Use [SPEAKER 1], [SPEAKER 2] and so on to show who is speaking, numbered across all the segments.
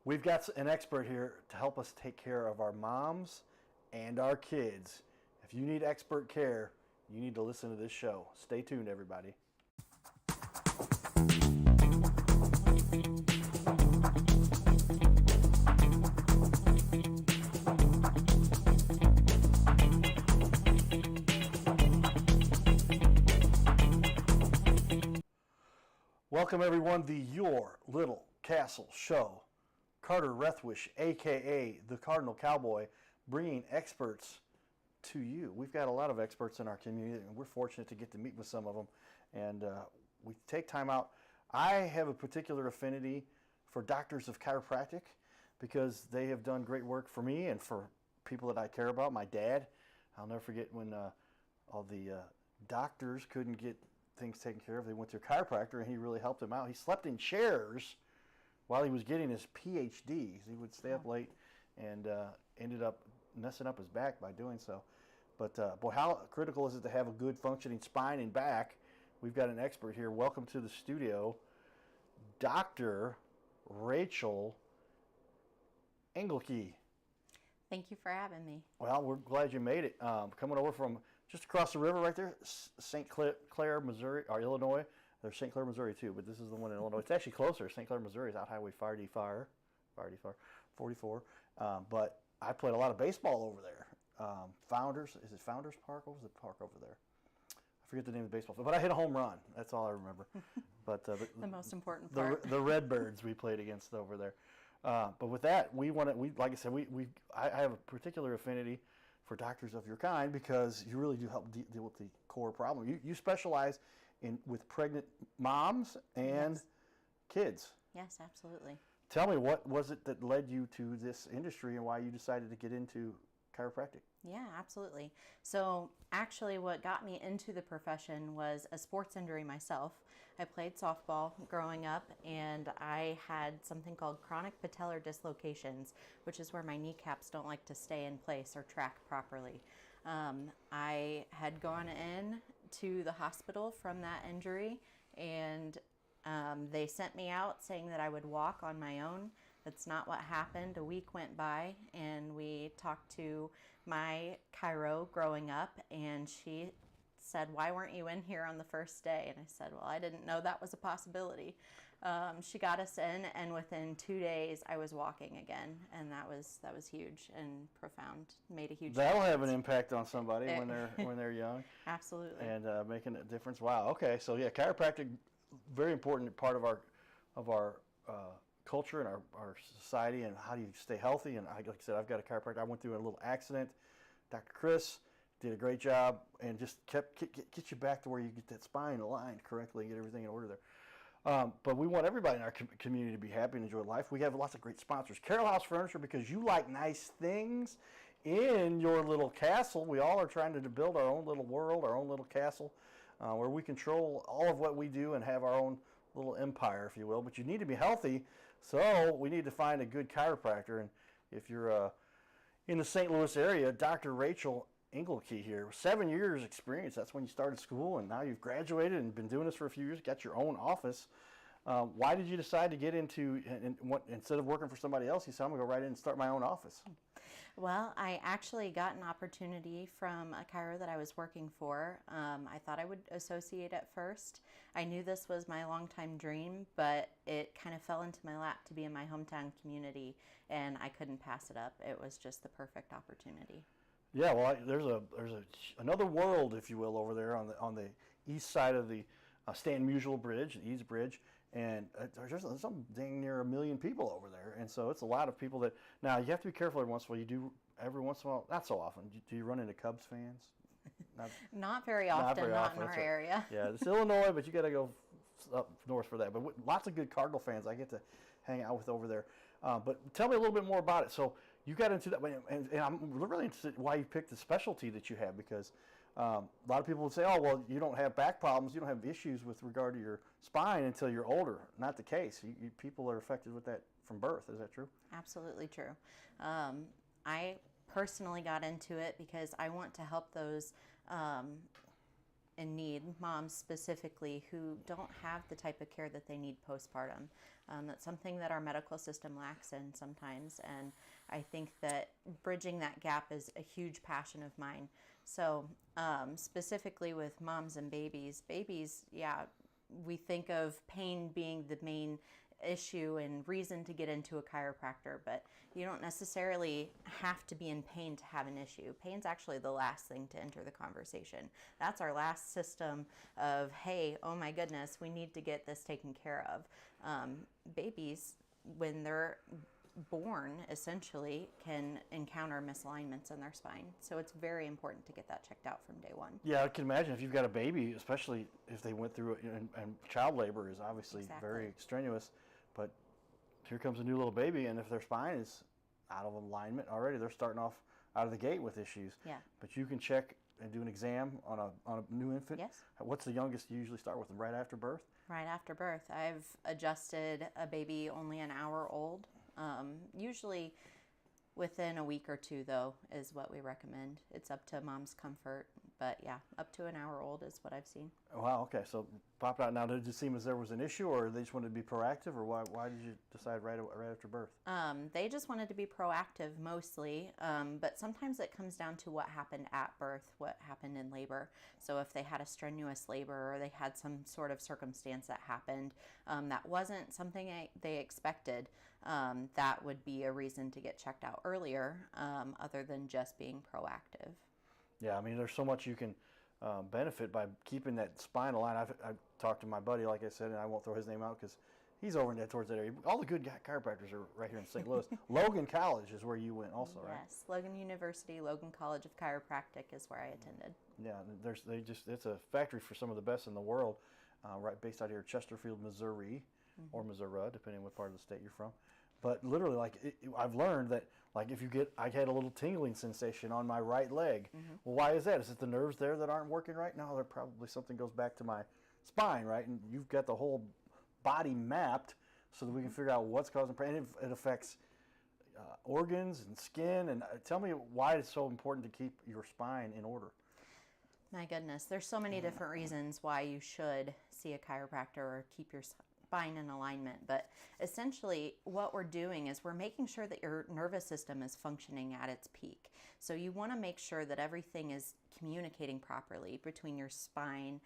[SPEAKER 1] We've got an expert here to help us take care of our moms and our kids. If you need expert care, you need to listen to this show. Stay tuned, everybody. Welcome, everyone, to Your Little Castle Show. Carter Rethwish, a.k.a. the Cardinal Cowboy, bringing experts to you. We've got a lot of experts in our community, and we're fortunate to get to meet with some of them. And we take time out. I have a particular affinity for doctors of chiropractic because they have done great work for me and for people that I care about. My dad, I'll never forget when all the doctors couldn't get things taken care of. They went to a chiropractor, and he really helped them out. He slept in chairs while he was getting his PhD. He would stay up late and ended up messing up his back by doing so. But boy, how critical is it to have a good functioning spine and back? We've got an expert here. Welcome to the studio, Dr. Rachel Engelke.
[SPEAKER 2] Thank you for having me.
[SPEAKER 1] Well, we're glad you made it. Coming over from just across the river right there, St. Clair, Missouri, or Illinois. There's St. Clair, Missouri too, but this is the one in Illinois. It's actually closer. St. Clair, Missouri is out Highway 44. But I played a lot of baseball over there. Founders, is it Founders Park? What was the park over there? I forget the name of the baseball field, but I hit a home run. That's all I remember. But the
[SPEAKER 2] most important part.
[SPEAKER 1] The Redbirds we played against over there. But with that, like I said, I have a particular affinity for doctors of your kind because you really do help deal with the core problem. You specialize with pregnant moms and kids.
[SPEAKER 2] Yes, absolutely.
[SPEAKER 1] Tell me, what was it that led you to this industry and why you decided to get into chiropractic?
[SPEAKER 2] Yeah, absolutely. So actually what got me into the profession was a sports injury myself. I played softball growing up, and I had something called chronic patellar dislocations, which is where my kneecaps don't like to stay in place or track properly. I had gone in to the hospital from that injury, and they sent me out saying that I would walk on my own. That's not what happened. A week went by, and we talked to my chiro growing up, and she said, "Why weren't you in here on the first day?" And I said, "Well, I didn't know that was a possibility." She got us in, and within 2 days, I was walking again, and that was huge and profound. Made a huge
[SPEAKER 1] That'll
[SPEAKER 2] difference.
[SPEAKER 1] have an impact on somebody when they're young.
[SPEAKER 2] Absolutely.
[SPEAKER 1] And making a difference. Wow. Okay. So yeah, chiropractic, very important part of our culture and our society, and how do you stay healthy. And like I said, I've got a chiropractor. I went through a little accident. Dr. Chris did a great job and just get you back to where you get that spine aligned correctly and get everything in order there. But we want everybody in our community to be happy and enjoy life. We have lots of great sponsors. Carroll House Furniture, because you like nice things in your little castle. We all are trying to build our own little world, our own little castle, where we control all of what we do and have our own little empire, if you will. But you need to be healthy, so we need to find a good chiropractor. And if you're in the St. Louis area, Dr. Rachel Engelke here, 7 years experience. That's when you started school, and now you've graduated and been doing this for a few years, got your own office. Why did you decide to get into, instead of working for somebody else, you said, I'm going to go right in and start my own office?
[SPEAKER 2] Well, I actually got an opportunity from a chiro that I was working for. I thought I would associate at first. I knew this was my longtime dream, but it kind of fell into my lap to be in my hometown community, and I couldn't pass it up. It was just the perfect opportunity.
[SPEAKER 1] Yeah, well, there's another world, if you will, over there on the east side of the Stanton Musial Bridge, the East Bridge, and there's some dang near 1 million people over there, and so it's a lot of people that. Now you have to be careful every once in a while. You do every once in a while, not so often. Do you run into Cubs fans?
[SPEAKER 2] Not very often, not in our area.
[SPEAKER 1] Yeah, it's Illinois, but you got to go up north for that. But lots of good Cardinal fans I get to hang out with over there. But tell me a little bit more about it. So you got into that, and I'm really interested why you picked the specialty that you have, because a lot of people would say, oh, well, you don't have back problems, you don't have issues with regard to your spine until you're older. Not the case. People are affected with that from birth. Is that true?
[SPEAKER 2] Absolutely true. I personally got into it because I want to help those in need, moms specifically, who don't have the type of care that they need postpartum. That's something that our medical system lacks in sometimes, and I think that bridging that gap is a huge passion of mine. So specifically with moms and babies, yeah, we think of pain being the main issue and reason to get into a chiropractor, but you don't necessarily have to be in pain to have an issue. Pain's actually the last thing to enter the conversation. That's our last system of, hey, oh my goodness, we need to get this taken care of. Babies, when they're born, essentially can encounter misalignments in their spine, so it's very important to get that checked out from day one.
[SPEAKER 1] Yeah, I can imagine if you've got a baby, especially if they went through it, and child labor is obviously very strenuous, but here comes a new little baby, and if their spine is out of alignment already, they're starting off out of the gate with issues.
[SPEAKER 2] Yeah.
[SPEAKER 1] But you can check and do an exam on a new infant.
[SPEAKER 2] Yes.
[SPEAKER 1] What's the youngest you usually start with them, right after birth?
[SPEAKER 2] Right after birth. I've adjusted a baby only an hour old. Usually within a week or two, though, is what we recommend. It's up to mom's comfort, but yeah, up to an hour old is what I've seen.
[SPEAKER 1] Wow, okay, so popped out. Now, did it seem as there was an issue, or they just wanted to be proactive, or why did you decide right after birth?
[SPEAKER 2] They just wanted to be proactive mostly, but sometimes it comes down to what happened at birth, what happened in labor. So if they had a strenuous labor, or they had some sort of circumstance that happened that wasn't something they expected, that would be a reason to get checked out earlier, other than just being proactive.
[SPEAKER 1] Yeah, I mean, there's so much you can benefit by keeping that spine aligned. I've talked to my buddy, like I said, and I won't throw his name out because he's over in that towards that area. All the good chiropractors are right here in St. Louis. Logan College is where you went also, right?
[SPEAKER 2] Yes, Logan University, Logan College of Chiropractic is where I attended.
[SPEAKER 1] Yeah, it's a factory for some of the best in the world, right based out here in Chesterfield, Missouri, or Missouri, depending on what part of the state you're from. But literally, I've learned that, if I had a little tingling sensation on my right leg. Well, why is that? Is it the nerves there that aren't working right? No, there probably something goes back to my spine, right? And you've got the whole body mapped so that we can figure out what's causing pain. And it affects organs and skin. And tell me why it's so important to keep your spine in order.
[SPEAKER 2] My goodness, there's so many different reasons why you should see a chiropractor or keep your spine in alignment, but essentially what we're doing is we're making sure that your nervous system is functioning at its peak. So you want to make sure that everything is communicating properly between your spine,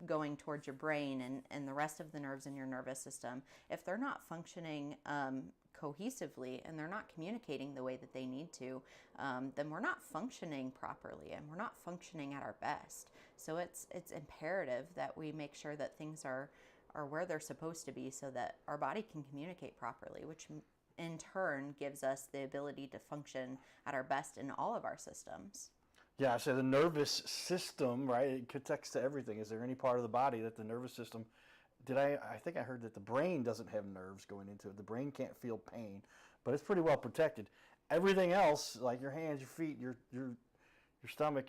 [SPEAKER 2] going towards your brain, and the rest of the nerves in your nervous system. If they're not functioning cohesively and they're not communicating the way that they need to, then we're not functioning properly and we're not functioning at our best. So it's imperative that we make sure that things are where they're supposed to be so that our body can communicate properly, which in turn gives us the ability to function at our best in all of our systems.
[SPEAKER 1] Yeah, I say the nervous system, right? It connects to everything. Is there any part of the body that the nervous system, I think I heard that the brain doesn't have nerves going into it. The brain can't feel pain, but it's pretty well protected. Everything else, like your hands, your feet, your stomach,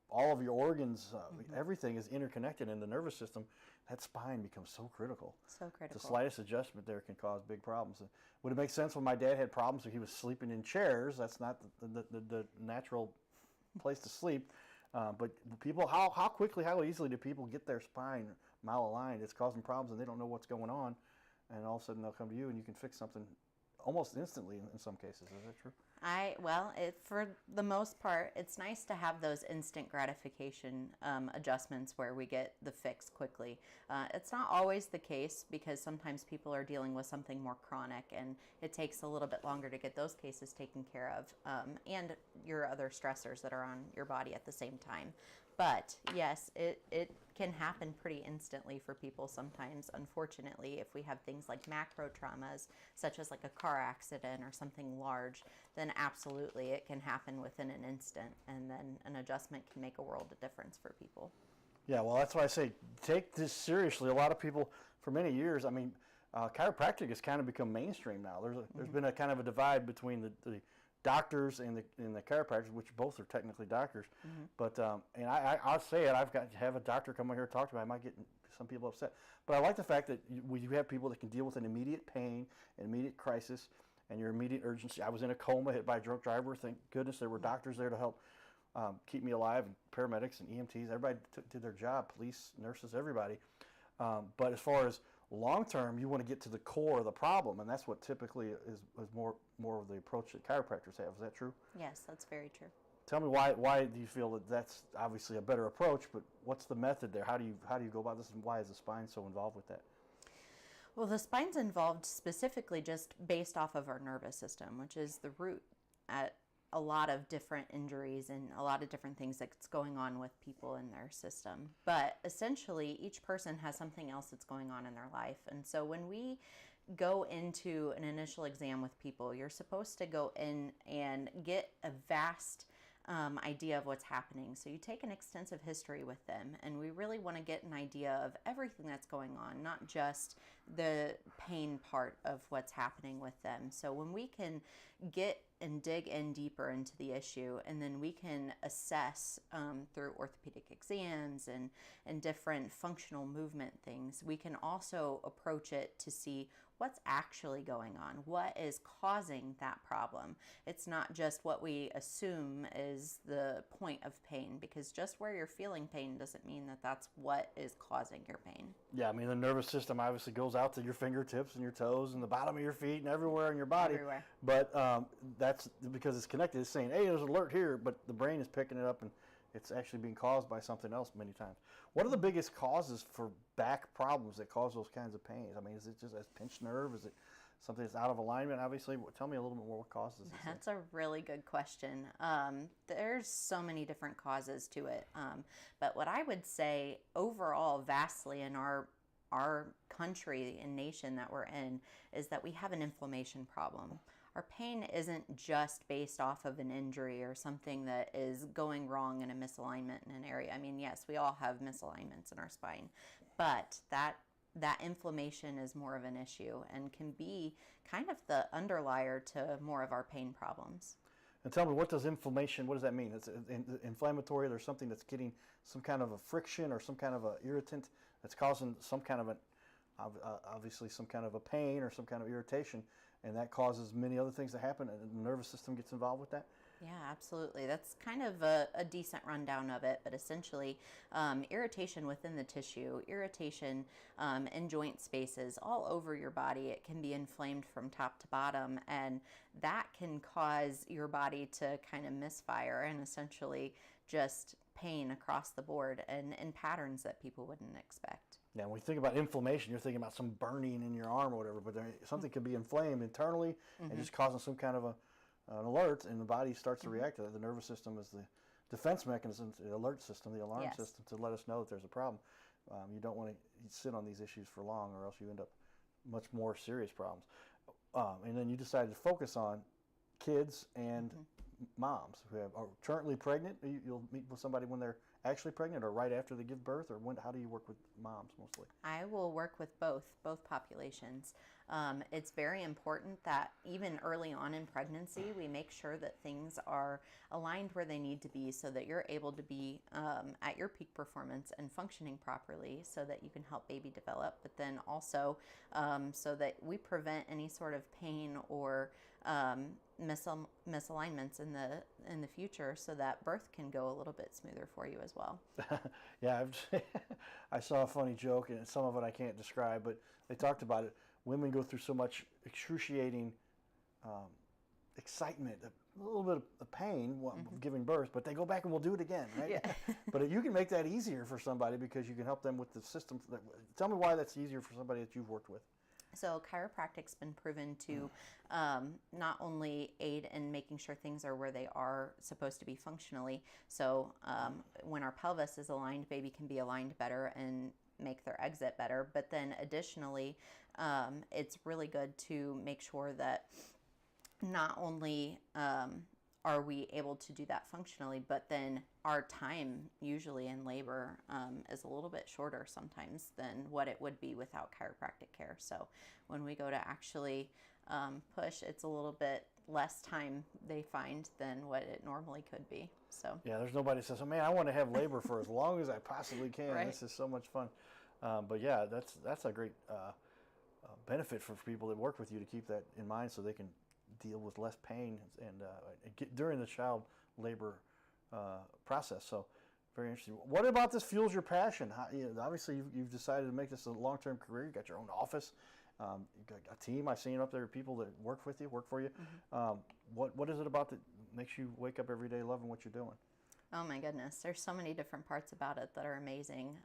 [SPEAKER 1] all of your organs, everything is interconnected in the nervous system. That spine becomes so critical.
[SPEAKER 2] So critical.
[SPEAKER 1] The slightest adjustment there can cause big problems. Would it make sense when my dad had problems if he was sleeping in chairs? That's not the natural place to sleep. But people, how quickly, how easily do people get their spine malaligned? It's causing problems and they don't know what's going on. And all of a sudden they'll come to you and you can fix something almost instantly in some cases. Is that true?
[SPEAKER 2] For the most part, it's nice to have those instant gratification adjustments where we get the fix quickly. It's not always the case because sometimes people are dealing with something more chronic and it takes a little bit longer to get those cases taken care of, and your other stressors that are on your body at the same time. But yes, it can happen pretty instantly for people sometimes. Unfortunately, if we have things like macro traumas, such as like a car accident or something large, then absolutely it can happen within an instant, and then an adjustment can make a world of difference for people.
[SPEAKER 1] Yeah, well, that's why I say take this seriously. A lot of people, for many years, chiropractic has kind of become mainstream now. There's been a kind of a divide between the doctors and the chiropractors, which both are technically doctors. But and I'll say it, I've got to have a doctor come in here and talk to me. I might get some people upset, but I like the fact that we have people that can deal with an immediate pain, an immediate crisis, and your immediate urgency. I was in a coma, hit by a drunk driver. Thank goodness there were doctors there to help keep me alive, and paramedics and EMTs, everybody did their job, police, nurses, everybody. But as far as long term, you want to get to the core of the problem, and that's what typically is more of the approach that chiropractors have. Is that true?
[SPEAKER 2] Yes, that's very true.
[SPEAKER 1] Tell me why do you feel that that's obviously a better approach, but what's the method there? How do you go about this, and why is the spine so involved with that?
[SPEAKER 2] Well, the spine's involved specifically just based off of our nervous system, which is the root at a lot of different injuries and a lot of different things that's going on with people in their system. But essentially, each person has something else that's going on in their life. And so when we go into an initial exam with people, you're supposed to go in and get a vast idea of what's happening. So you take an extensive history with them, and we really want to get an idea of everything that's going on, not just the pain part of what's happening with them. So when we can get and dig in deeper into the issue, and then we can assess through orthopedic exams and different functional movement things, we can also approach it to see what's actually going on, what is causing that problem. It's not just what we assume is the point of pain, because just where you're feeling pain doesn't mean that that's what is causing your pain.
[SPEAKER 1] Yeah, I mean, the nervous system obviously goes out to your fingertips and your toes and the bottom of your feet and everywhere in your body.
[SPEAKER 2] Everywhere.
[SPEAKER 1] But that's because it's connected. It's saying, hey, there's an alert here, but the brain is picking it up, and it's actually being caused by something else many times. What are the biggest causes for back problems that cause those kinds of pains? I mean, is it just a pinched nerve? Is it something that's out of alignment, obviously? Tell me a little bit more what causes this.
[SPEAKER 2] That's a really good question. There's so many different causes to it. But what I would say overall, vastly in our country and nation that we're in, is that we have an inflammation problem. Our pain isn't just based off of an injury or something that is going wrong in a misalignment in an area. I mean, yes, we all have misalignments in our spine, but that inflammation is more of an issue and can be kind of the underlier to more of our pain problems.
[SPEAKER 1] And tell me, what does that mean? It's inflammatory. There's something that's getting some kind of a friction or some kind of a irritant that's causing some kind of obviously some kind of a pain or some kind of irritation, and that causes many other things to happen, and the nervous system gets involved with that?
[SPEAKER 2] Yeah, absolutely. That's kind of a decent rundown of it, but essentially irritation within the tissue, irritation in joint spaces all over your body. It can be inflamed from top to bottom, and that can cause your body to kind of misfire and essentially just pain across the board and in patterns that people wouldn't expect.
[SPEAKER 1] Yeah, when you think about inflammation, you're thinking about some burning in your arm or whatever, but something could be inflamed internally and just causing some kind of an alert, and the body starts to react to that. The nervous system is the defense mechanism, the alert system, the alarm system, to let us know that there's a problem. You don't want to sit on these issues for long, or else you end up much more serious problems. And then you decided to focus on kids and moms who are currently pregnant. You'll meet with somebody when they're actually pregnant, or right after they give birth, or how do you work with moms mostly?
[SPEAKER 2] I will work with both populations. It's very important that even early on in pregnancy, we make sure that things are aligned where they need to be, so that you're able to be at your peak performance and functioning properly, so that you can help baby develop, but then also so that we prevent any sort of pain or misalignments in the future, so that birth can go a little bit smoother for you as well.
[SPEAKER 1] Yeah, I saw a funny joke, and some of it I can't describe, but they talked about it. Women go through so much excruciating excitement, a little bit of pain of giving birth, but they go back and we'll do it again, right?
[SPEAKER 2] Yeah.
[SPEAKER 1] But you can make that easier for somebody, because you can help them with the system. Tell me why that's easier for somebody that you've worked with.
[SPEAKER 2] So chiropractic's been proven to not only aid in making sure things are where they are supposed to be functionally. So when our pelvis is aligned, baby can be aligned better and make their exit better. But then additionally, it's really good to make sure that not only are we able to do that functionally, but then our time usually in labor is a little bit shorter sometimes than what it would be without chiropractic care. So when we go to actually push, it's a little bit less time they find than what it normally could be. So
[SPEAKER 1] yeah, there's nobody that says, oh, man, I want to have labor for as long as I possibly can.
[SPEAKER 2] Right.
[SPEAKER 1] This is so much fun. But yeah, that's a great benefit for people that work with you, to keep that in mind, so they can deal with less pain and get during the child labor process. So very interesting. What about this fuels your passion? How, obviously, you've decided to make this a long-term career. You got your own office. You've got a team. I've seen up there people that work for you. What is it about that makes you wake up every day loving what you're doing?
[SPEAKER 2] Oh my goodness, there's so many different parts about it that are amazing.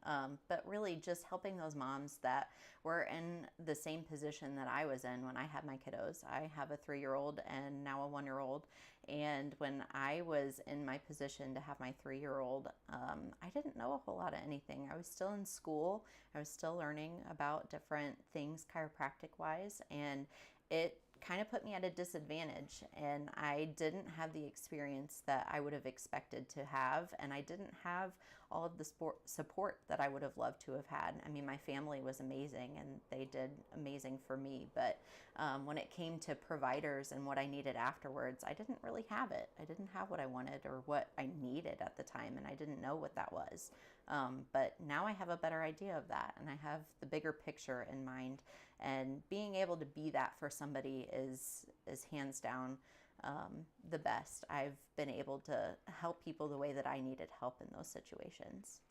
[SPEAKER 2] But really just helping those moms that were in the same position that I was in when I had my kiddos. I have a 3-year-old and now a 1-year-old. And when I was in my position to have my 3-year-old, I didn't know a whole lot of anything. I was still in school. I was still learning about different things chiropractic wise. And it kind of put me at a disadvantage, and I didn't have the experience that I would have expected to have, and I didn't have all of the support that I would have loved to have had. I mean, my family was amazing and they did amazing for me, but when it came to providers and what I needed afterwards, I didn't really have it. I didn't have what I wanted or what I needed at the time, and I didn't know what that was. But now I have a better idea of that, and I have the bigger picture in mind, and being able to be that for somebody is hands down the best. I've been able to help people the way that I needed help in those situations.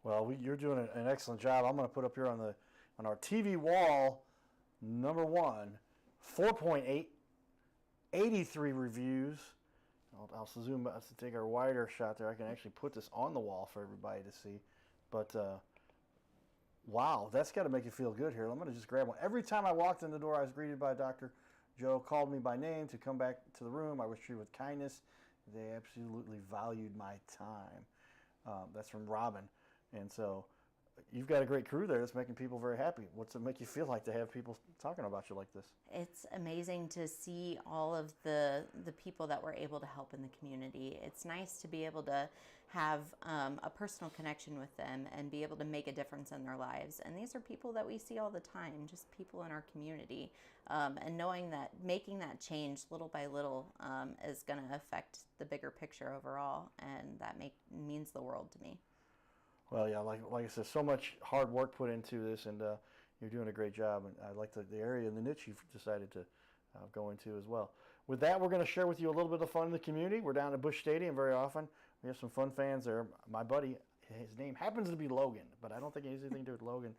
[SPEAKER 1] Well, you're doing an excellent job. I'm going to put up here on our TV wall, number 1, 4.8, 83 reviews. I'll zoom out to take our wider shot there. I can actually put this on the wall for everybody to see. But wow, that's got to make you feel good here. I'm going to just grab one. Every time I walked in the door, I was greeted by Dr. Joe, called me by name to come back to the room. I was treated with kindness. They absolutely valued my time. That's from Robin. And so you've got a great crew there that's making people very happy. What's it make you feel like to have people talking about you like this?
[SPEAKER 2] It's amazing to see all of the people that we're able to help in the community. It's nice to be able to have a personal connection with them and be able to make a difference in their lives. And these are people that we see all the time, just people in our community. And knowing that making that change little by little is going to affect the bigger picture overall, and that means the world to me.
[SPEAKER 1] Well, yeah, like I said, so much hard work put into this, and you're doing a great job. And I like the area and the niche you've decided to go into as well. With that, we're going to share with you a little bit of fun in the community. We're down at Busch Stadium very often. We have some fun fans there. My buddy, his name happens to be Logan, but I don't think it has anything to do with Logan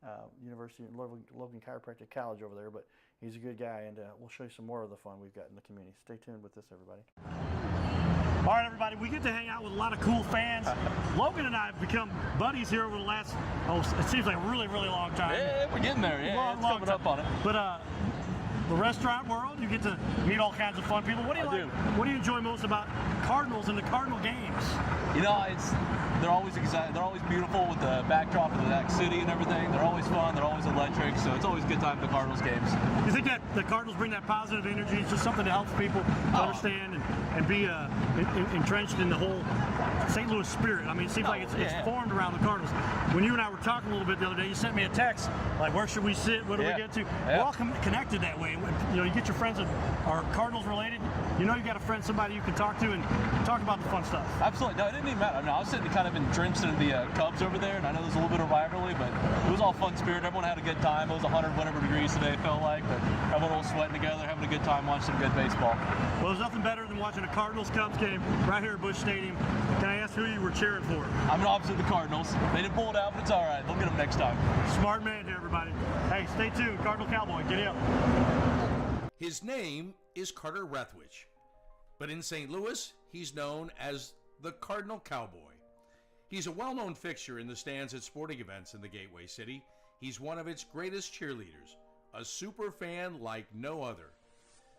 [SPEAKER 1] Logan Chiropractic College over there. But he's a good guy, and we'll show you some more of the fun we've got in the community. Stay tuned with this, everybody.
[SPEAKER 3] All right, everybody, we get to hang out with a lot of cool fans. Logan and I have become buddies here over the last, it seems like a really, really long time.
[SPEAKER 4] Yeah, we're getting there. Yeah, it's coming up on it.
[SPEAKER 3] But the restaurant world, you get to meet all kinds of fun people. What do you enjoy most about Cardinals and the Cardinal games?
[SPEAKER 4] You know, they're always exciting. They're always beautiful with the backdrop of the next city and everything. They're always fun. They're always electric. So it's always a good time at the Cardinals games.
[SPEAKER 3] You think that the Cardinals bring that positive energy? It's just something to help people understand and be entrenched in the whole St. Louis spirit. I mean, it seems like it's formed around the Cardinals. When you and I were talking a little bit the other day, you sent me a text like, where should we sit? What do we get to?
[SPEAKER 4] Yeah.
[SPEAKER 3] We're all connected that way. You know, you get your friends that are Cardinals related. You know, you got a friend, somebody you can talk to and talk about the fun stuff.
[SPEAKER 4] Absolutely. No, it didn't even matter. I mean, I was sitting kind of entrenched in the Cubs over there, and I know there's a little bit of rivalry, but it was all fun spirit. Everyone had a good time. It was 100 whatever degrees today, it felt like, but everyone was sweating together, having a good time, watching some good baseball.
[SPEAKER 3] Well, there's nothing better than watching a Cardinals-Cubs game right here at Busch Stadium. Can I ask who you were cheering for?
[SPEAKER 4] I'm an opposite of the Cardinals. They didn't pull it out, but it's all right. They'll get them next time.
[SPEAKER 3] Smart man here, everybody. Hey, stay tuned. Cardinal Cowboy, get up.
[SPEAKER 5] His name is Carter Rethwich, but in St. Louis, he's known as the Cardinal Cowboy. He's a well-known fixture in the stands at sporting events in the Gateway City. He's one of its greatest cheerleaders, a super fan like no other.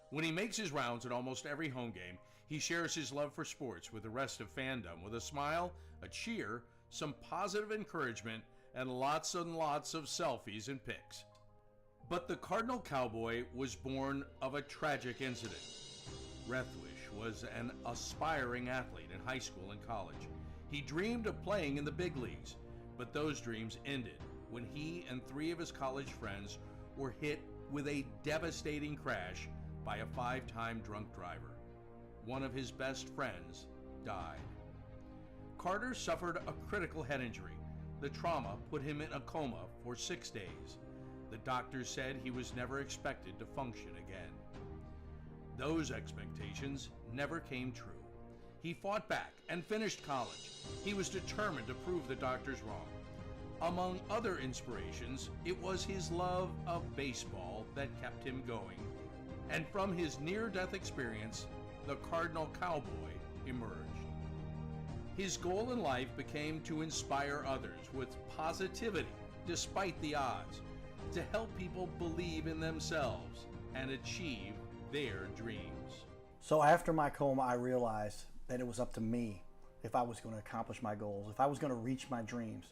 [SPEAKER 5] When he makes his rounds at almost every home game, he shares his love for sports with the rest of fandom with a smile, a cheer, some positive encouragement, and lots and lots of selfies and pics. But the Cardinal Cowboy was born of a tragic incident. Rethwich was an aspiring athlete in high school and college. He dreamed of playing in the big leagues, but those dreams ended when he and 3 of his college friends were hit with a devastating crash by a 5-time drunk driver. One of his best friends died. Carter suffered a critical head injury. The trauma put him in a coma for 6 days. The doctors said he was never expected to function again. Those expectations never came true. He fought back and finished college. He was determined to prove the doctors wrong. Among other inspirations, it was his love of baseball that kept him going. And from his near-death experience, the Cardinal Cowboy emerged. His goal in life became to inspire others with positivity despite the odds, to help people believe in themselves and achieve their dreams.
[SPEAKER 1] So after my coma, I realized that it was up to me if I was going to accomplish my goals, if I was going to reach my dreams.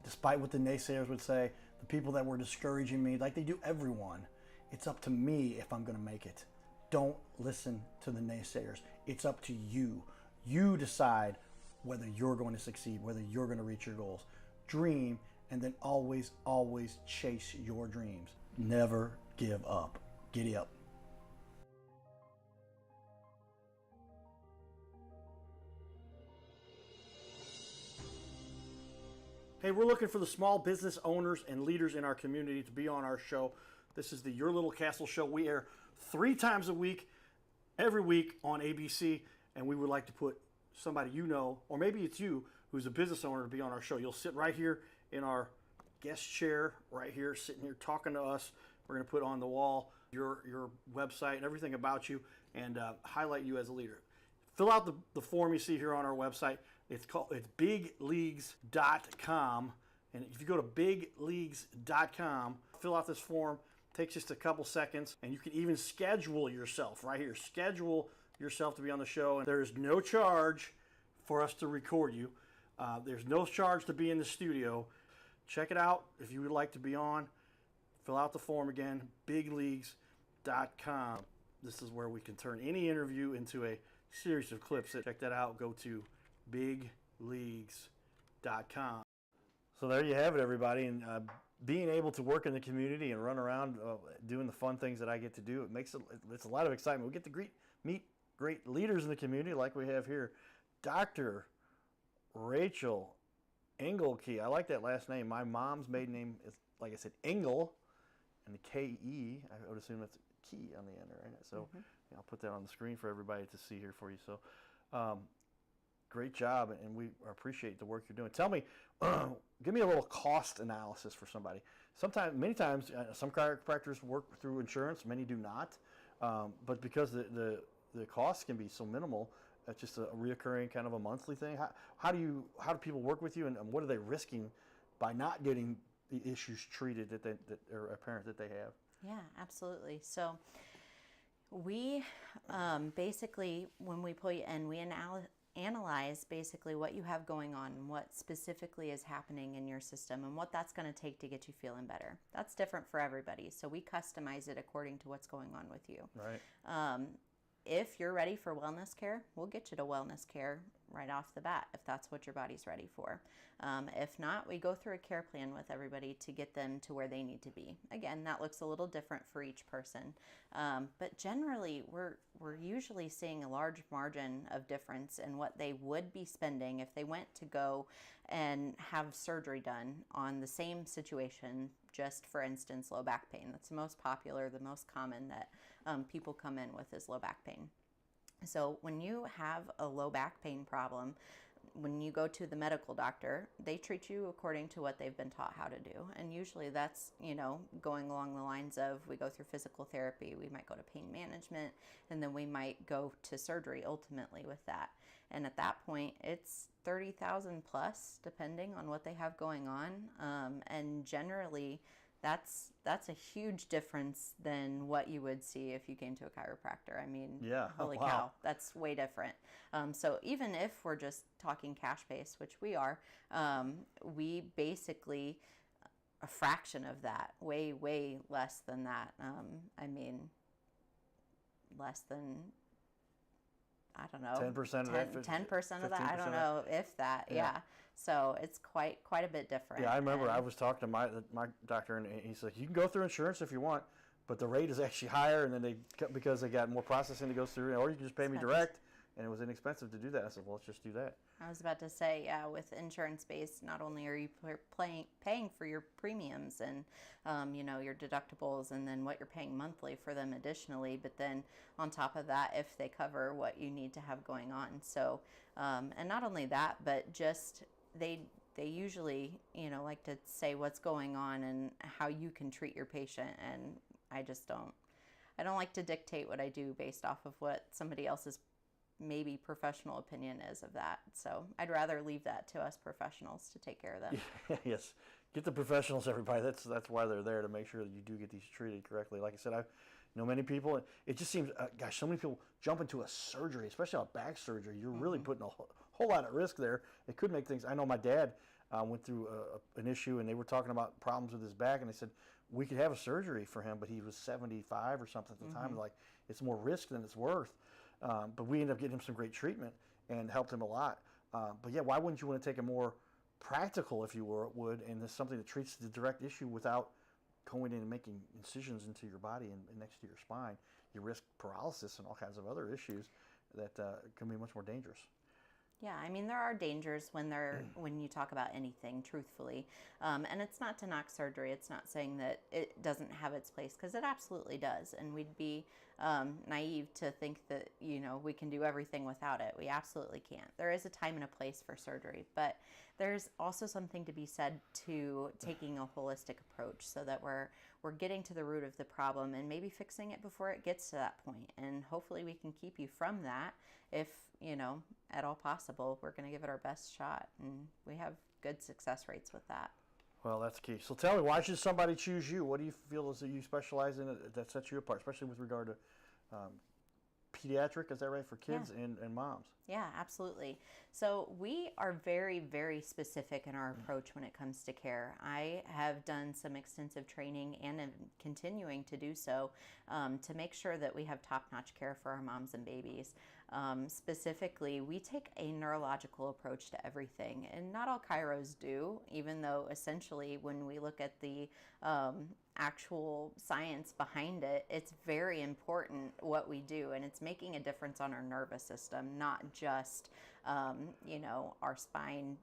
[SPEAKER 1] Despite what the naysayers would say, the people that were discouraging me, like they do everyone, it's up to me if I'm going to make it. Don't listen to the naysayers. It's up to you. You decide whether you're going to succeed, whether you're going to reach your goals. Dream, and then always, always chase your dreams. Never give up. Giddy up. Hey, we're looking for the small business owners and leaders in our community to be on our show. This is the Your Little Castle Show. We air 3 times a week, every week on ABC, and we would like to put somebody you know, or maybe it's you, who's a business owner, to be on our show. You'll sit right here in our guest chair, right here, sitting here talking to us. We're going to put on the wall your website and everything about you, and highlight you as a leader. Fill out the form you see here on our website. It's bigleagues.com, and if you go to bigleagues.com, fill out this form. Takes just a couple seconds, and you can even schedule yourself right here. Schedule yourself to be on the show, and there is no charge for us to record you. There's no charge to be in the studio. Check it out if you would like to be on. Fill out the form again, bigleagues.com. This is where we can turn any interview into a series of clips. Check that out. Go to bigleagues.com. So there you have it, everybody. And being able to work in the community and run around doing the fun things that I get to do, it's a lot of excitement. We get to meet great leaders in the community like we have here. Dr. Rachel Engelke. I like that last name. My mom's maiden name is, like I said, Engel, and the K-E, I would assume that's a key on the end, right? So I'll put that on the screen for everybody to see here for you. So great job, and we appreciate the work you're doing. Tell me, give me a little cost analysis for somebody. Many times, some chiropractors work through insurance, many do not. But because the costs can be so minimal, it's just a reoccurring kind of a monthly thing. How do people work with you, and what are they risking by not getting the issues treated that are apparent that they have?
[SPEAKER 2] Yeah, absolutely. So we basically, when we pull you in, we analyze basically what you have going on and what specifically is happening in your system and what that's going to take to get you feeling better. That's different for everybody. So we customize it according to what's going on with you.
[SPEAKER 1] Right.
[SPEAKER 2] If you're ready for wellness care, we'll get you to wellness care right off the bat if that's what your body's ready for. If not, we go through a care plan with everybody to get them to where they need to be. Again, that looks a little different for each person. But generally, we're usually seeing a large margin of difference in what they would be spending if they went to go and have surgery done on the same situation, just for instance, low back pain. That's the most popular, the most common that people come in with is low back pain. So when you have a low back pain problem, when you go to the medical doctor, they treat you according to what they've been taught how to do. And usually that's, going along the lines of we go through physical therapy, we might go to pain management, and then we might go to surgery ultimately with that. And at that point, it's $30,000 plus, depending on what they have going on. And generally, that's a huge difference than what you would see if you came to a chiropractor. I mean,
[SPEAKER 1] yeah.
[SPEAKER 2] Holy cow, that's way different. So even if we're just talking cash base, which we are, we basically a fraction of that, way, way less than that. Less than, I don't know,
[SPEAKER 1] 10% of that,
[SPEAKER 2] 10% of that. I don't know if that. Yeah. So it's quite a bit different.
[SPEAKER 1] Yeah, I remember I was talking to my doctor, and he's like, you can go through insurance if you want, but the rate is actually higher, and then because they got more processing to go through, or you can just pay me direct, and it was inexpensive to do that. I said, well, let's just do that.
[SPEAKER 2] I was about to say, yeah, with insurance-based, not only are you paying for your premiums and, your deductibles and then what you're paying monthly for them additionally, but then on top of that, if they cover what you need to have going on. So, and not only that, but just they usually, like to say what's going on and how you can treat your patient. And I don't like to dictate what I do based off of what somebody else's maybe professional opinion is of that. So I'd rather leave that to us professionals to take care of them.
[SPEAKER 1] Yes, get the professionals, everybody. That's why they're there, to make sure that you do get these treated correctly. Like I said, I know many people. It just seems, gosh, so many people jump into a surgery, especially on back surgery. You're really putting a whole lot at risk there. It could make things. I know my dad went through an issue, and they were talking about problems with his back, and they said we could have a surgery for him, but he was 75 or something at the time. Like, it's more risk than it's worth. But we ended up getting him some great treatment and helped him a lot. But yeah, why wouldn't you want to take a more practical, if you would, and there's something that treats the direct issue without going in and making incisions into your body and next to your spine? You risk paralysis and all kinds of other issues that can be much more dangerous.
[SPEAKER 2] Yeah, I mean, there are dangers when you talk about anything, truthfully. And it's not to knock surgery. It's not saying that it doesn't have its place, because it absolutely does. And we'd be naive to think that, we can do everything without it. We absolutely can't. There is a time and a place for surgery, but there's also something to be said to taking a holistic approach, so that we're getting to the root of the problem and maybe fixing it before it gets to that point. And hopefully we can keep you from that if, at all possible. We're going to give it our best shot, and we have good success rates with that.
[SPEAKER 1] Well, that's key. So tell me, why should somebody choose you? What do you feel is that you specialize in that sets you apart, especially with regard to pediatric, is that right, for kids and moms?
[SPEAKER 2] Yeah, absolutely. So we are very, very specific in our approach when it comes to care. I have done some extensive training and am continuing to do so to make sure that we have top-notch care for our moms and babies. Specifically, we take a neurological approach to everything, and not all chiros do, even though essentially when we look at the actual science behind it, it's very important what we do, and it's making a difference on our nervous system, not just our spine,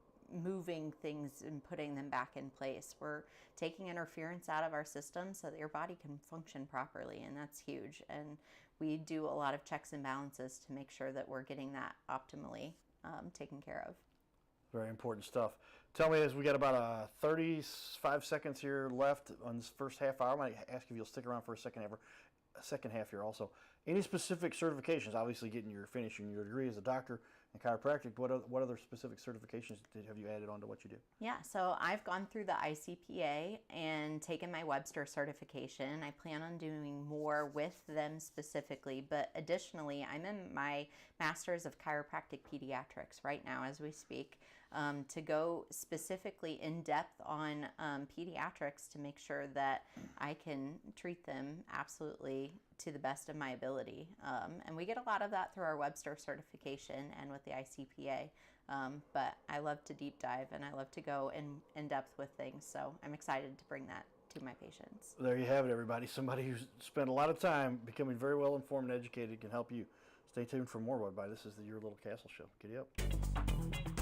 [SPEAKER 2] moving things and putting them back in place. We're taking interference out of our system so that your body can function properly, and that's huge. And we do a lot of checks and balances to make sure that we're getting that optimally taken care of.
[SPEAKER 1] Very important stuff. Tell me, as we got about 35 seconds here left on this first half hour, I might ask if you'll stick around for a second half here also. Any specific certifications? Obviously, finishing your degree as a doctor in chiropractic. What other specific certifications have you added on to what you do?
[SPEAKER 2] Yeah, so I've gone through the ICPA and taken my Webster certification. I plan on doing more with them specifically, but additionally, I'm in my Master's of Chiropractic Pediatrics right now as we speak, to go specifically in depth on pediatrics to make sure that I can treat them absolutely to the best of my ability. And we get a lot of that through our Webster certification and with the ICPA. But I love to deep dive, and I love to go in depth with things. So I'm excited to bring that to my patients.
[SPEAKER 1] There you have it, everybody. Somebody who's spent a lot of time becoming very well informed and educated can help you. Stay tuned for more. Bye. This is the Your Little Castle Show. Giddy up.